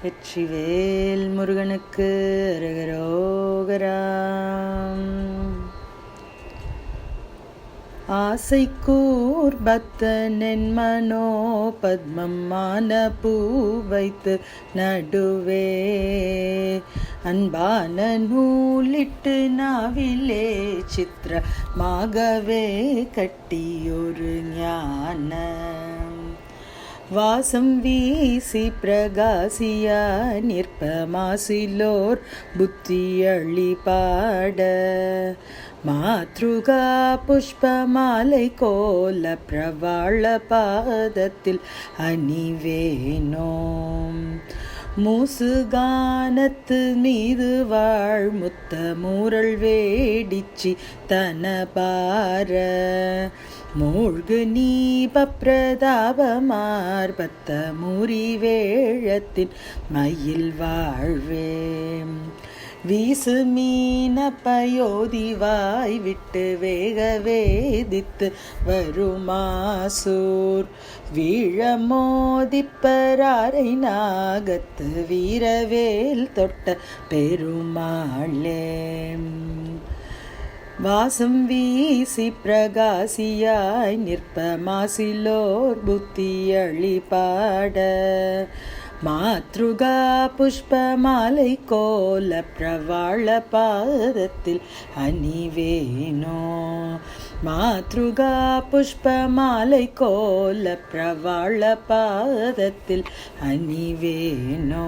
வெற்றிவேல் முருகனுக்கு அரகரோகரா. ஆசைக்கூர் பக்தனென் மனோ பத்மம் மான பூ வைத்து நடுவே அன்பான நூலிட்டு நாவிலே சித்திரமாகவே கட்டியொரு ஞான வாசம் வீசி பிரகாசியா நிற்பமாசிலோர் புத்தியளி பாட மாத்ருகா புஷ்பமாலை கோல பிரவாள பாதத்தில் அணிவேனோம் மூசுகானத்து மீது வாழ் முத்த மூரல் வேடிச்சி தனபார மூழ்கு நீப பிரதாபமார்பத்த மூரி வேழத்தின் மயில் வாழ்வேம் வீசு மீன பயோதிவாய் விட்டு வேக வேதித்து வருமாசூர் வீழ மோதிப்பராரை நாகத்து வீரவேல் தொட்ட பெருமாளே வாசம் வீசி பிரகாசியாய் நிற்பமாசிலோர் புத்தியளி பாட மாத்ருகா புஷ்பமாலை கோல பிரவாள பாதத்தில் அணிவேனோ மாத்ருகா புஷ்பமாலை கோல பிரவாள பாதத்தில் அணிவேனோ.